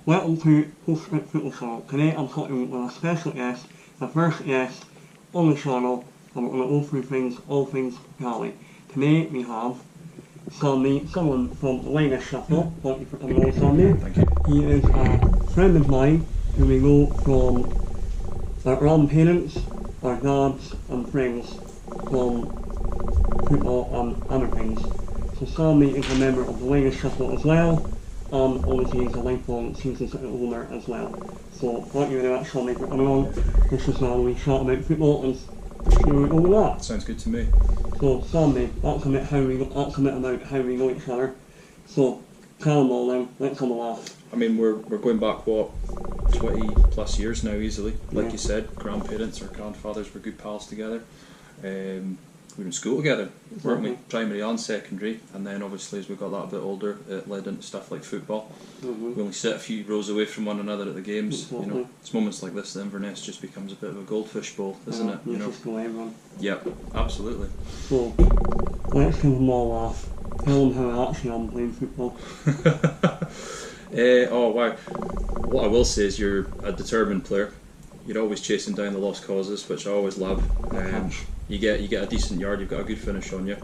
Welcome to Bucharest Football Channel. Today I'm talking with a special guest, the first guest on the channel, and we're going to go through all things caley. Today we have Sandy Sutherland from the Wyness Shuffle. Thank you for coming on, Sandy. Thank you. He is a friend of mine who we know from our grandparents, our dads and friends from football and other things. So Sandy is a member of the Wyness Shuffle as well, and obviously he's a lifelong season ticket owner as well. So thank you very much, Sandy, for coming on. This is now we chat about football and see where we go with that. Sounds good to me. So Sandy, that's a bit about how we know each other. So tell them all now, let's have a laugh. I mean, we're going back, what, 20 plus years now easily. Like you said, grandparents or grandfathers were good pals together. We were in school together, weren't we? Primary and secondary, and then obviously as we got that a bit older, it led into stuff like football. We only sit a few rows away from one another at the games. You know, it's moments like this that Inverness just becomes a bit of a goldfish bowl, isn't it? You know. Just go everyone. Yep, absolutely. So let's give them all a laugh. Tell them how I actually am playing football. Oh wow! What I will say is you're a determined player. You're always chasing down the lost causes, which I always love. You get a decent yard, you've got a good finish on you.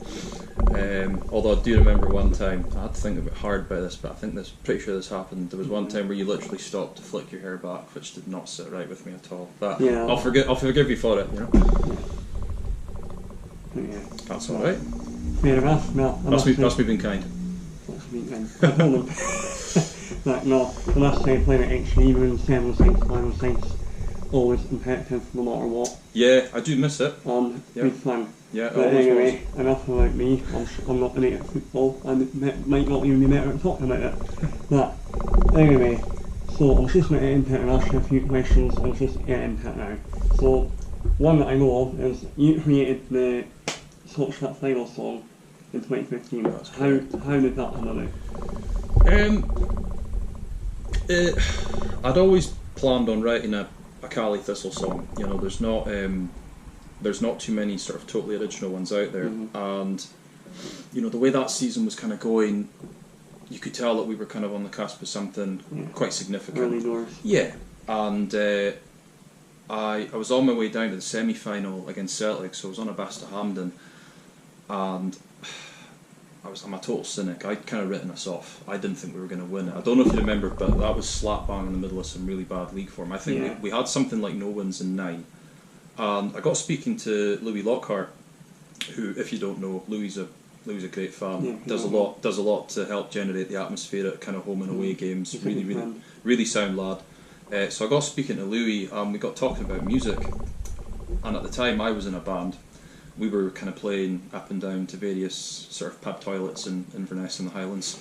Although I do remember one time, I had to think a bit hard about this, but I think pretty sure this happened. There was one time where you literally stopped to flick your hair back, which did not sit right with me at all. But yeah, I'll forgive you for it, you know. Yeah. That's alright. Fair enough. No, that's me being kind. That's me being kind. Like, no, I must say playing at HE, even in 7 sinks, 5 sinks, always competitive no matter what. Yeah, I do miss it. Good fun. Yeah, but anyway, enough about me. I'm not great at football. I might not even be better at talking about it. But anyway, so I'm just going to get into it and ask you a few questions and just get into it now. So one that I know of is you created the Scottish Cup final song in 2015. How did that come about? I'd always planned on writing a caley Thistle song. You know, there's not too many sort of totally original ones out there, and you know the way that season was kind of going, you could tell that we were kind of on the cusp of something quite significant. Early doors. Yeah, and I was on my way down to the semi-final against Celtic, so I was on a bus to Hampden, and I'm a total cynic. I'd kind of written us off. I didn't think we were going to win it. I don't know if you remember, but that was slap bang in the middle of some really bad league form. I think we had something like no wins in 9. And I got speaking to Louis Lockhart, who, if you don't know, Louis a great fan. Yeah, does a lot to help generate the atmosphere at kind of home and away games. Really sound lad. So I got speaking to Louis, and we got talking about music. And at the time, I was in a band. We were kind of playing up and down to various sort of pub toilets in Inverness and the Highlands,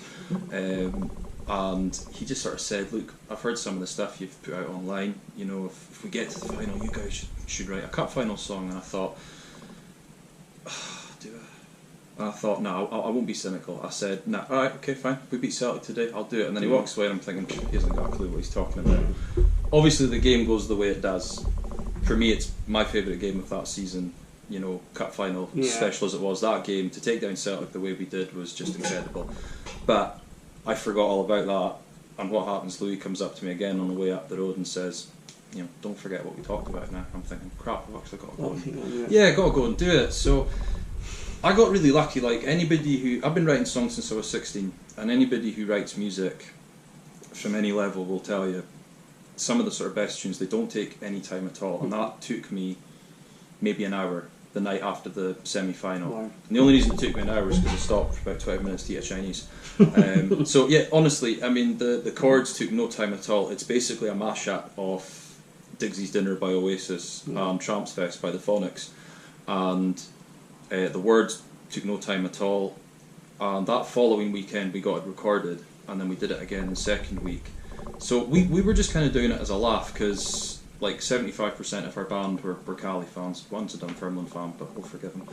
and he just sort of said, "Look, I've heard some of the stuff you've put out online. You know, if we get to the final, you guys should write a cup final song." And I thought, do I? And I thought, no, I won't be cynical. I said, "Nah, all right, okay, fine. We beat Celtic today. I'll do it." And then he walks away, and I'm thinking, he hasn't got a clue what he's talking about. Obviously, the game goes the way it does. For me, it's my favourite game of that season. You know, cup final, special as it was, that game, to take down Celtic the way we did was just incredible. But I forgot all about that, and what happens, Louis comes up to me again on the way up the road and says, you know, don't forget what we talked about now. I'm thinking, crap, I've actually got to go got to go and do it. So I got really lucky. Like anybody I've been writing songs since I was 16, and anybody who writes music from any level will tell you, some of the sort of best tunes, they don't take any time at all, and that took me maybe an hour the night after the semi-final. Wow. And the only reason it took me an hour was because I stopped for about 20 minutes to eat a Chinese. So yeah, honestly, I mean the chords took no time at all. It's basically a mashup of Digsy's Dinner by Oasis and Tramps Fest by the Phonics, and the words took no time at all. And that following weekend we got it recorded, and then we did it again the second week. So we were just kind of doing it as a laugh, because like 75% of our band were caley fans. One's a Dunfermline fan, but we'll forgive him.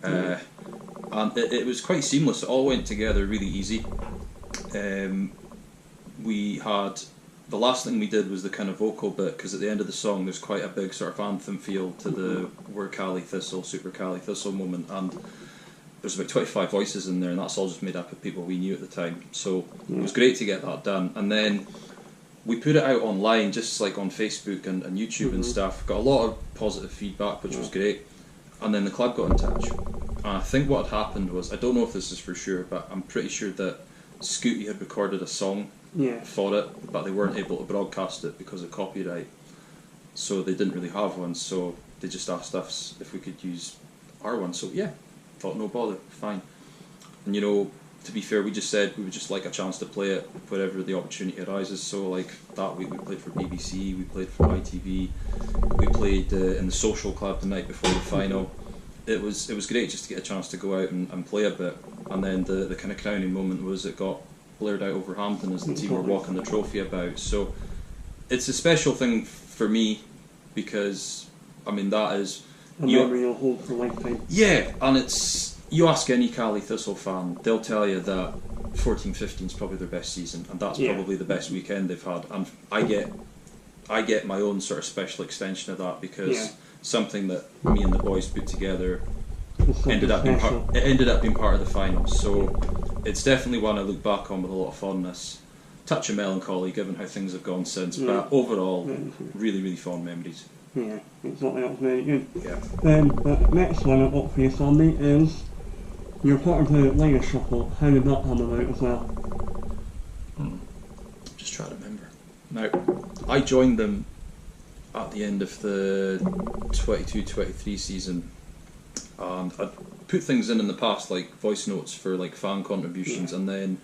And it was quite seamless. It all went together really easy. We had, the last thing we did was the kind of vocal bit, because at the end of the song there's quite a big sort of anthem feel to the We're Caley Thistle, Super Caley Thistle moment, and there's about 25 voices in there, and that's all just made up of people we knew at the time. So it was great to get that done. And then we put it out online, just like on Facebook and YouTube and stuff. Got a lot of positive feedback, which was great. And then the club got in touch. And I think what had happened was, I don't know if this is for sure, but I'm pretty sure that Scooty had recorded a song for it, but they weren't able to broadcast it because of copyright. So they didn't really have one, so they just asked us if we could use our one. So yeah, thought no bother, fine. And you know, to be fair, we just said we would just like a chance to play it wherever the opportunity arises. So like that week we played for BBC, we played for ITV, we played in the social club the night before the final. It was great just to get a chance to go out and play a bit. And then the kind of crowning moment was it got blared out over Hampton as the team were walking the trophy about. So it's a special thing for me because I mean that is a memory you'll hold for a lifetime. Yeah, and it's. You ask any Caley Thistle fan, they'll tell you that 14-15 is probably their best season, and that's probably the best weekend they've had. And I get my own sort of special extension of that because something that me and the boys put together ended up being part of the final. So it's definitely one I look back on with a lot of fondness. Touch of melancholy, given how things have gone since, but overall, really, really fond memories. Yeah, exactly. That's very good. Yeah. Then the next one I've got for you, Sandy, is. You're part of the Wyness Shuffle. How did that come about as well? Just trying to remember. Now, I joined them at the end of the 22-23 season, and I'd put things in the past, like voice notes for like fan contributions, and then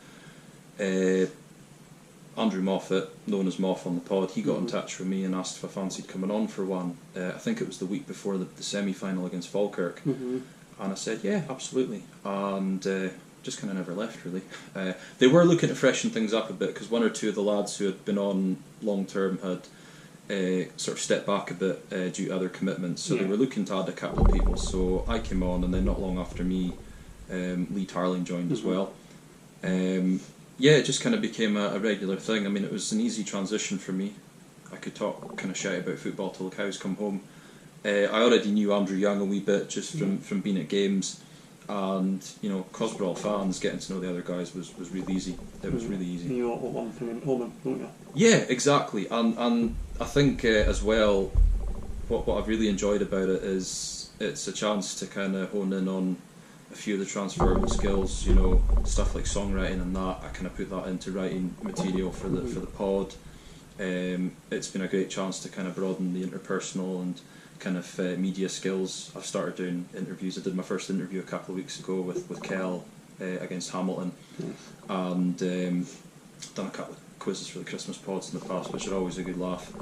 Andrew Moffat, known as Moff on the pod, he got in touch with me and asked if I fancied coming on for one. I think it was the week before the semi-final against Falkirk. And I said, yeah, absolutely. And just kind of never left, really. They were looking to freshen things up a bit because one or two of the lads who had been on long term had sort of stepped back a bit due to other commitments. So they were looking to add a couple of people. So I came on, and then not long after me, Lee Tarling joined as well. Yeah, it just kind of became a regular thing. I mean, it was an easy transition for me. I could talk kind of shite about football till the cows come home. I already knew Andrew Young a wee bit just from being at games, and you know, cause we're all fans, getting to know the other guys was really easy. It was really easy. You all got one thing in common, don't you? Yeah, exactly. And I think as well, what I've really enjoyed about it is it's a chance to kind of hone in on a few of the transferable skills. You know, stuff like songwriting and that. I kind of put that into writing material for the pod. It's been a great chance to kind of broaden the interpersonal and kind of media skills. I've started doing interviews. I did my first interview a couple of weeks ago with Kel against Hamilton, and done a couple of quizzes for the Christmas pods in the past, which are always a good laugh.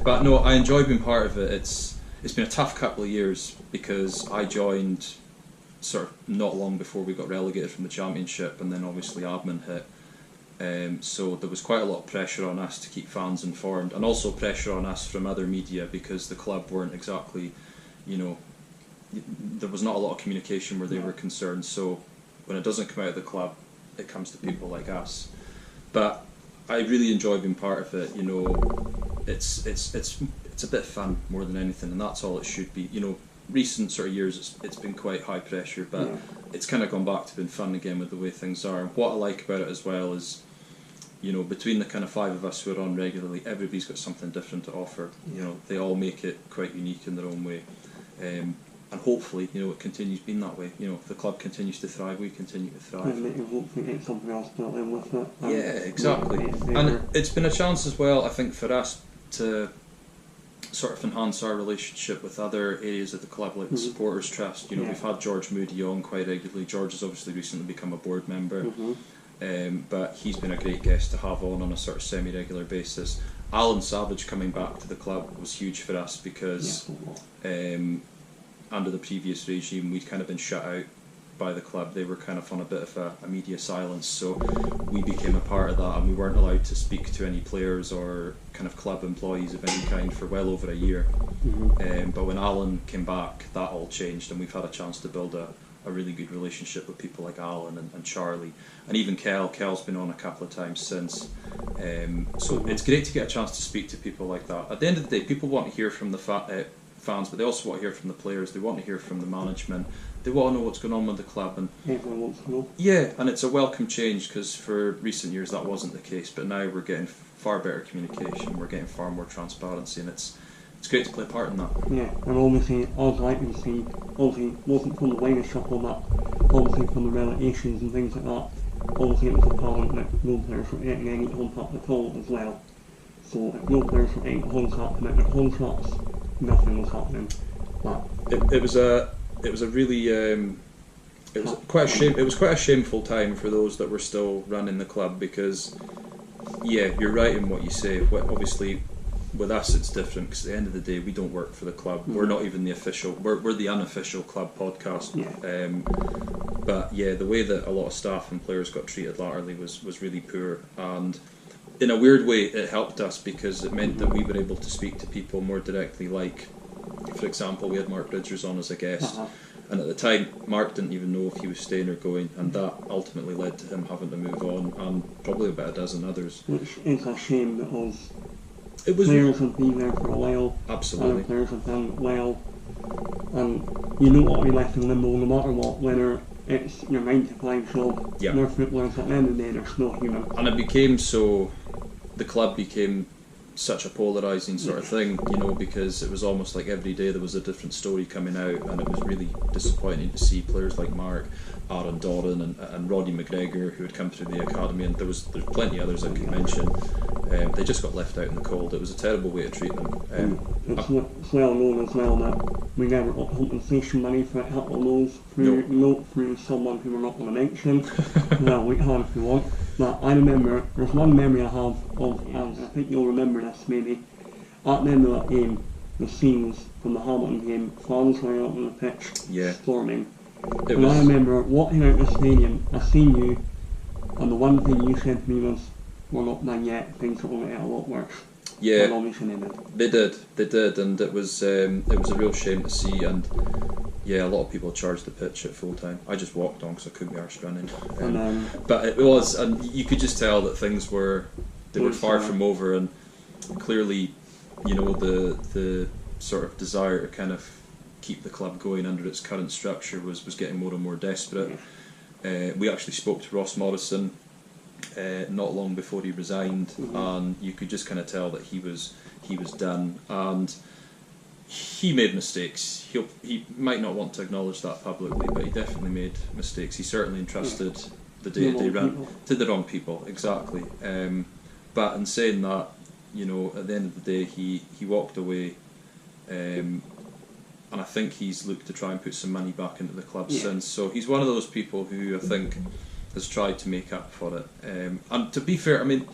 But no, I enjoy being part of it. It's been a tough couple of years because I joined sort of not long before we got relegated from the Championship, and then obviously admin hit. So there was quite a lot of pressure on us to keep fans informed, and also pressure on us from other media because the club weren't exactly, you know, there was not a lot of communication where they were concerned. So when it doesn't come out of the club, it comes to people like us. But I really enjoy being part of it. You know, it's a bit of fun more than anything, and that's all it should be. You know, recent sort of years it's been quite high pressure, but it's kind of gone back to being fun again with the way things are. And what I like about it as well is, you know, between the kind of five of us who are on regularly, everybody's got something different to offer. You know, they all make it quite unique in their own way. And hopefully, you know, it continues being that way. You know, if the club continues to thrive, we continue to thrive. And you hopefully get something else built in with it. Yeah, exactly. And it's been a chance as well, I think, for us to sort of enhance our relationship with other areas of the club, like the Supporters Trust. You know, we've had George Moody on quite regularly. George has obviously recently become a board member. But he's been a great guest to have on a sort of semi-regular basis. Alan Savage coming back to the club was huge for us because under the previous regime we'd kind of been shut out by the club. They were kind of on a bit of a media silence, so we became a part of that, and we weren't allowed to speak to any players or kind of club employees of any kind for well over a year. But when Alan came back, that all changed, and we've had a chance to build a really good relationship with people like Alan and Charlie, and even Kel's been on a couple of times since. So it's great to get a chance to speak to people like that. At the end of the day, people want to hear from the fans, but they also want to hear from the players. They want to hear from the management. They want to know what's going on with the club, and everyone wants to know. Yeah, and it's a welcome change because for recent years that wasn't the case, but now we're getting far better communication. We're getting far more transparency, and it's great to play a part in that. Yeah, and obviously, I'd like to see, obviously, wasn't from the Wyness Shuffle, but obviously from the relegations and things like that. Obviously, it was a talent that no players were getting any contact at all as well. So, if no players were getting contact about their contracts, nothing was happening. But it was a really it was quite a shame. It was quite a shameful time for those that were still running the club, because yeah, you're right in what you say. Obviously, with us it's different, because at the end of the day we don't work for the club. We're not even the official. We're the unofficial club podcast. But yeah, the way that a lot of staff and players got treated latterly was really poor, and in a weird way it helped us, because it meant that we were able to speak to people more directly. Like, for example, we had Mark Bridgers on as a guest. And at the time, Mark didn't even know if he was staying or going, and that ultimately led to him having to move on, and probably about a dozen others. Which is a shame, because it was players have been there for a while. Absolutely. Other players have done well. And you don't want to be left in limbo no matter what, whether it's your 9 to 5 job. Yeah. They're footballers, at the end of the day, they're still human. And it became so, the club became such a polarising sort of thing, you know, because it was almost like every day there was a different story coming out, and it was really disappointing to see players like Mark, Aaron Doran and Roddy McGregor, who had come through the academy, and there's plenty others I could mention. They just got left out in the cold. It was a terrible way to treat them. It's well known as well that we never got compensation money for a couple of those through someone who we're not going to mention. Well, we can if we want. But I remember, there's one memory I have of, and I think you'll remember this maybe, at the end of that game, the scenes from the Hamilton game, fans were out on the pitch, storming. I remember walking out the stadium, I seen you, and the one thing you said to me was, we're not done yet, things are going to get a lot worse. Yeah, and obviously they did, and it was a real shame to see, and yeah, a lot of people charged the pitch at full time. I just walked on because I couldn't be arsed running. But it was, and you could just tell that things were far from over, and clearly, you know, the sort of desire to kind of keep the club going under its current structure was getting more and more desperate. We actually spoke to Ross Morrison not long before he resigned, and you could just kind of tell that he was done, and he made mistakes. He might not want to acknowledge that publicly, but he definitely made mistakes. He certainly entrusted the day-to-day run to the wrong people, exactly. But in saying that, you know, at the end of the day, he walked away, and I think he's looked to try and put some money back into the club since. So he's one of those people who I think has tried to make up for it. And to be fair, I mean,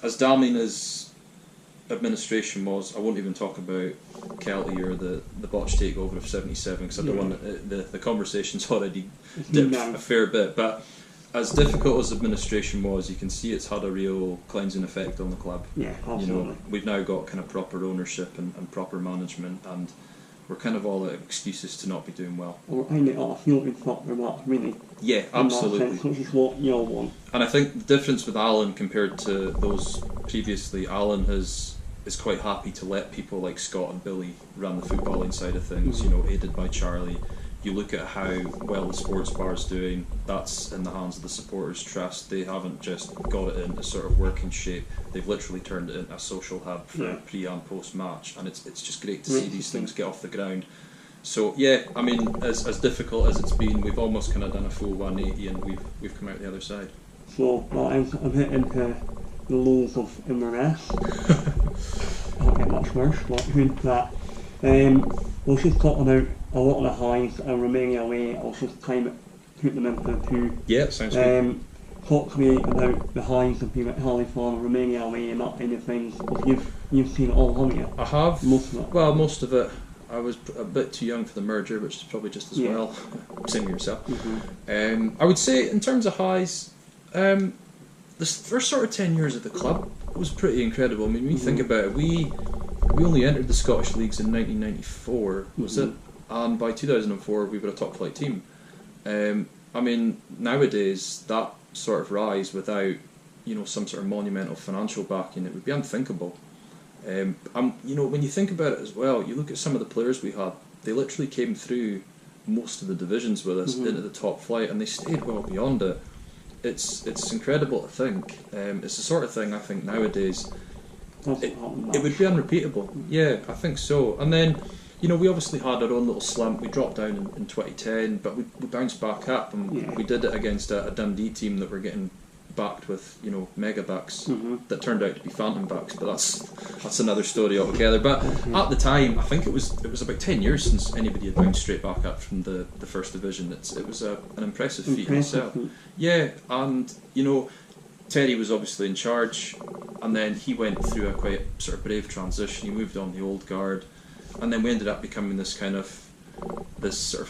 as damning as administration was, I won't even talk about Kelty or the botched takeover of 77, because I don't want the conversation's already dipped a fair bit. But as difficult as administration was, you can see it's had a real cleansing effect on the club. Yeah, absolutely. You know, we've now got kind of proper ownership and proper management, and we're kind of all out of excuses to not be doing well. We're kind of at a feel-good factor, that really. Yeah, absolutely. Which is what you all want. And I think the difference with Alan compared to those previously, Alan is quite happy to let people like Scott and Billy run the footballing side of things, you know, aided by Charlie. You look at how well the sports bar's doing, that's in the hands of the Supporters Trust. They haven't just got it into sort of working shape, they've literally turned it into a social hub for pre and post match, and it's just great to see these things get off the ground. So yeah, I mean, as difficult as it's been, we've almost kind of done a full 180, and we've come out the other side. So I'm a bit into the lows of Inverness. Can't get much worse, but into that. We'll just talk about a lot of the highs and Romania away. I'll just put them into two. Yeah, sounds good. Talk to me about the highs of being at Halifax, Romania away, and that kind of things. You've seen it all, haven't you? I have. Most of it. Well, most of it. I was a bit too young for the merger, which is probably just as well. Same with yourself. I would say, in terms of highs, the first sort of 10 years of the club was pretty incredible. I mean, when you think about it, we only entered the Scottish Leagues in 1994, was it? And by 2004, we were a top flight team. I mean, nowadays, that sort of rise without, you know, some sort of monumental financial backing, it would be unthinkable. You know, when you think about it as well, you look at some of the players we had, they literally came through most of the divisions with us into the top flight, and they stayed well beyond it. it's incredible to think. It's the sort of thing I think nowadays it would be unrepeatable. Yeah, I think so. And then, you know, we obviously had our own little slump. We dropped down in 2010, but we bounced back up, and we did it against a Dundee team that were getting backed with, you know, mega bucks that turned out to be phantom bucks. But that's another story altogether. But at the time, I think it was about 10 years since anybody had bounced straight back up from the first division. It was an impressive feat in itself. Yeah, and you know, Terry was obviously in charge, and then he went through a quite sort of brave transition. He moved on the old guard, and then we ended up becoming this sort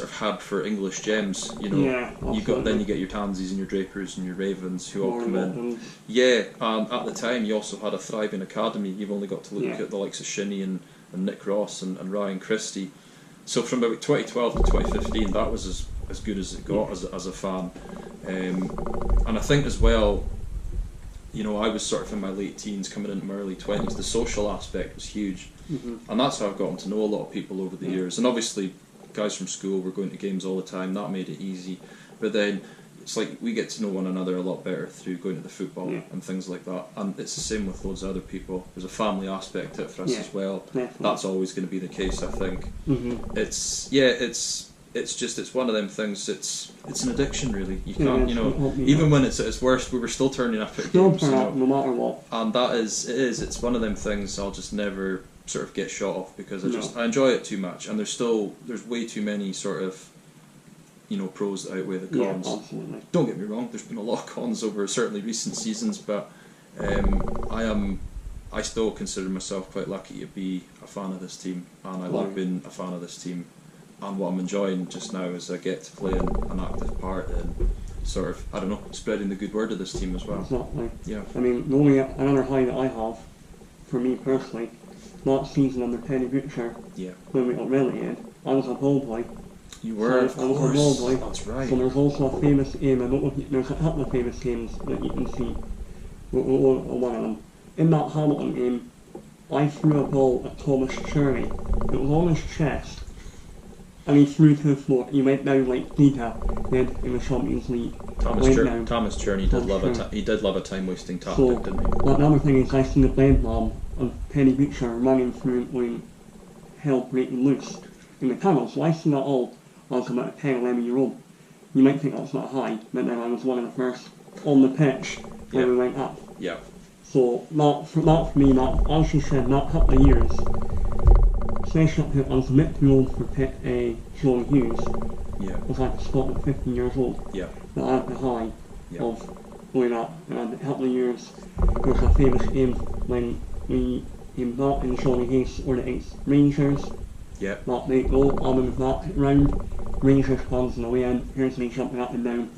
of hub for English gems. You know, you get your Tansies and your Drapers and your Ravens who all come in. Yeah, and at the time you also had a thriving academy. You've only got to look at the likes of Shinnie and Nick Ross and Ryan Christie. So from about 2012 to 2015, that was as good as it got as a fan. And I think as well, you know, I was sort of in my late teens, coming into my early 20s. The social aspect was huge, and that's how I've gotten to know a lot of people over the years. And obviously, guys from school were going to games all the time. That made it easy. But then it's like we get to know one another a lot better through going to the football and things like that. And it's the same with loads of other people. There's a family aspect to it for us as well. Definitely. That's always going to be the case, I think. It's one of them things. It's an addiction, really. You can't, you know, even when it's at its worst, we were still turning up at games. No matter what. And it's one of them things I'll just never sort of get shot off, because I enjoy it too much, and there's way too many sort of, you know, pros that outweigh the cons. Yeah, absolutely. Don't get me wrong, there's been a lot of cons over certainly recent seasons, but I still consider myself quite lucky to be a fan of this team, and I love being a fan of this team. And what I'm enjoying just now is I get to play an active part in sort of, I don't know, spreading the good word of this team as well. Exactly. Yeah. I mean, the only another high that I have, for me personally, last season under Teddy Butcher, when we got relegated, I was a ball boy. You were, of course. I was a ball boy. That's right. So there's also a famous game, I don't know if there's a couple of famous games that you can see. One of them. In that Hamilton game, I threw a ball at Thomas Cherney. It was on his chest, and he threw to the floor. He went down like Peter did in the Champions League. Thomas Cherney did love a time wasting tactic, didn't he? Another thing is, I seen the blade bomb of Penny Butcher running through when hell breaking loose in the tunnel. So I seen that all when I was about 10, 11 years old. You might think that's not high, but then I was one of the first on the pitch when we went up. Yeah. So that for me, as she said, that couple of years, especially I was a bit too old for Jonny Hayes. Yeah. I was like a spot at 15 years old. Yeah. But I had the high of going up, and a couple of years, there was a famous game when we came back in Jonny Hayes or against Rangers. Yeah. That they go on with that round. Rangers fans in the way end, here's me jumping up and down.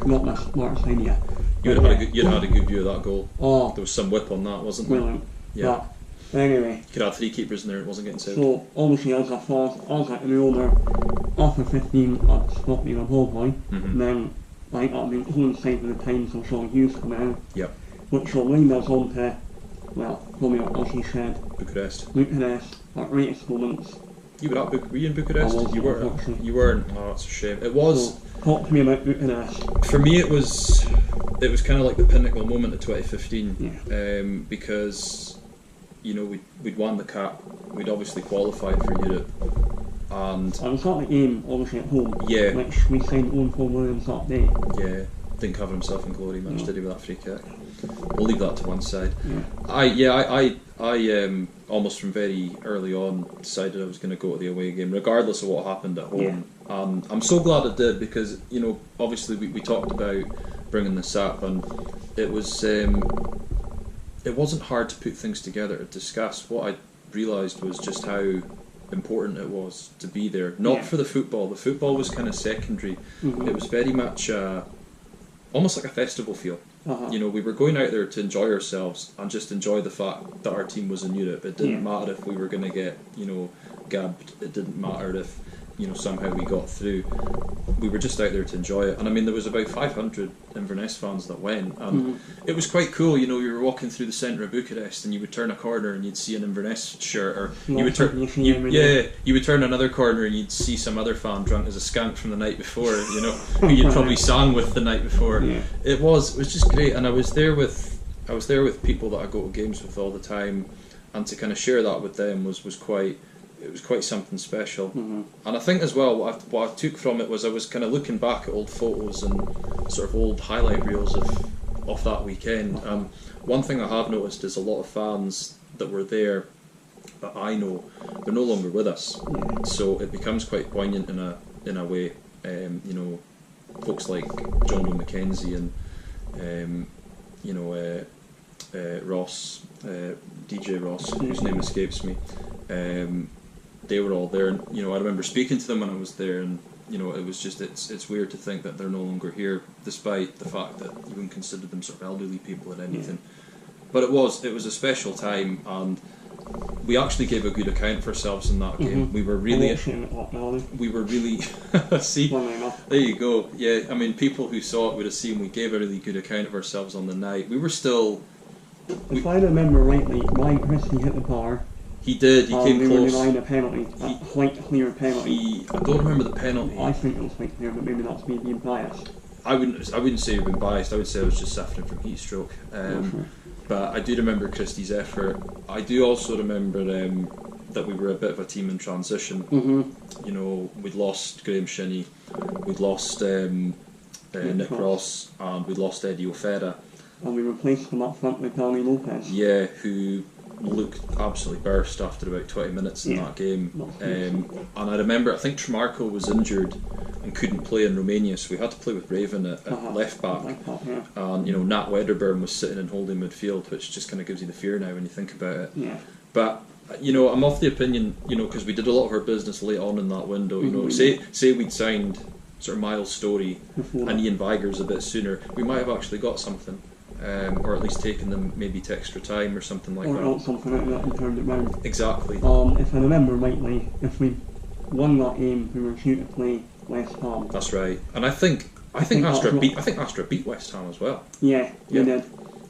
Not my smartest idea. You'd had a good view of that goal. Oh, there was some whip on that, wasn't there? Brilliant. Yeah. But anyway. Could have 3 keepers in there, it wasn't getting saved. So obviously as a fan, as like the owner, after 15 I'd stop being a ball boy. And then like I've been coinciding with the times of Jonny Hayes coming out. Yep. Which will lead us on to, well, probably as he said, Bucharest, at greatest moments. Were you in Bucharest? I wasn't, you weren't. Oh, that's a shame. It was. So, talk to me about Bucharest. For me, it was kind of like the pinnacle moment of 2015, because you know we'd won the cap, we'd obviously qualified for Europe, and I was at the game obviously at home. Yeah. Which we signed Owen Paul Williams that day. Yeah. Didn't cover himself in glory much, did he, with that free kick? We'll leave that to one side. Yeah. I almost from very early on decided I was going to go to the away game, regardless of what happened at home. And I'm so glad I did, because you know, obviously we talked about bringing this up, and it was it wasn't hard to put things together to discuss. What I realised was just how important it was to be there, not for the football. The football was kind of secondary. It was very much almost like a festival feel. You know, we were going out there to enjoy ourselves and just enjoy the fact that our team was in Europe. It didn't matter if we were going to get, you know, gabbed. It didn't matter if somehow we got through. We were just out there to enjoy it, and I mean there was about 500 Inverness fans that went, and it was quite cool. You were walking through the centre of Bucharest, and you would turn a corner and you'd see an Inverness shirt, or you would turn another corner and you'd see some other fan drunk as a skank from the night before, who you'd probably sang with the night before. Yeah. It was just great, and I was there with people that I go to games with all the time, and to kind of share that with them was quite something special. And I think as well what I took from it was I was kind of looking back at old photos and sort of old highlight reels of that weekend. One thing I have noticed is a lot of fans that were there that I know, they're no longer with us, so it becomes quite poignant in a way. Folks like John McKenzie and Ross, DJ Ross, whose name escapes me. They were all there, and I remember speaking to them when I was there, and it was just it's weird to think that they're no longer here, despite the fact that you wouldn't consider them sort of elderly people or anything. But it was a special time, and we actually gave a good account for ourselves in that game. We were really see, there you go. Yeah, I mean, people who saw it would have seen we gave a really good account of ourselves on the night. We were still. If I remember rightly, Ryan Christie hit the bar. He did. He came close. They were a penalty, quite clear penalty. I don't remember the penalty. I think it was quite clear, but maybe that's me being biased. I wouldn't say you've been biased. I would say I was just suffering from heat stroke. But I do remember Christie's effort. I do also remember that we were a bit of a team in transition. We'd lost Graham Shinney, we'd lost Nick Ross, and we'd lost Eddie O'Fera. And we replaced him up front with Danny Lopez. Yeah, who looked absolutely burst after about 20 minutes in that game. And I remember, I think Tremarco was injured and couldn't play in Romania, so we had to play with Raven at left back. And Nat Wedderburn was sitting in holding midfield, which just kind of gives you the fear now when you think about it. Yeah. But I'm of the opinion, because we did a lot of our business late on in that window. Say we'd signed sort of Miles Story and Ian Vigurs a bit sooner, we might have actually got something. Or at least taken them maybe to extra time or something like that. Or got something like that and turned it round. Exactly. If I remember rightly, if we won that game, we were due to play West Ham. That's right. And I think Astra beat West Ham as well. Yeah, they did.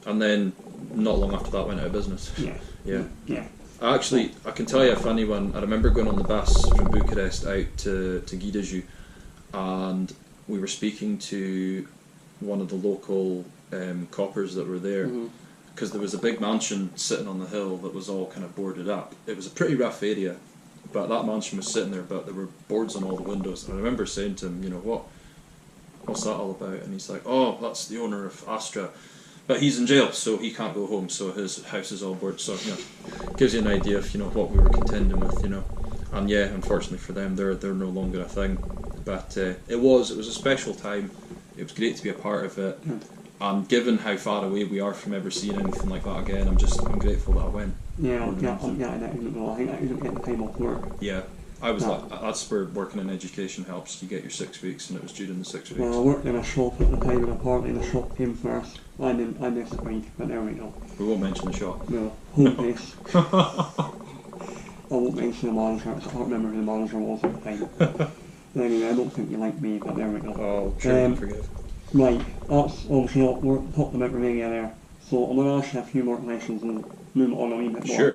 And then not long after that went out of business. Yeah. Actually, I can tell you a funny one. I remember going on the bus from Bucharest out to Grigiu, and we were speaking to one of the local coppers that were there, because there was a big mansion sitting on the hill that was all kind of boarded up. It was a pretty rough area, but that mansion was sitting there, but there were boards on all the windows. And I remember saying to him, what's that all about? And he's like, oh, that's the owner of Astra, but he's in jail, so he can't go home, so his house is all boarded. So gives you an idea of what we were contending with, And yeah, unfortunately for them, they're no longer a thing. But it was a special time. It was great to be a part of it. And given how far away we are from ever seeing anything like that again, I'm grateful that I went. Yeah, I think I ended up getting time off work. Yeah, I was that's where working in education helps. You get your 6 weeks, and it was due in the 6 weeks. Well, I worked in a shop at the time, and apparently the shop came first. I disagreed, but there we go. We won't mention the shop. No, home base. I won't mention the manager, I can't remember who the manager was at the time. Anyway, I don't think you like me, but there we go. Oh, sure, forgive. Right, that's obviously we're talking about Romania there. So I'm going to ask you a few more questions and move on a wee bit more. Sure.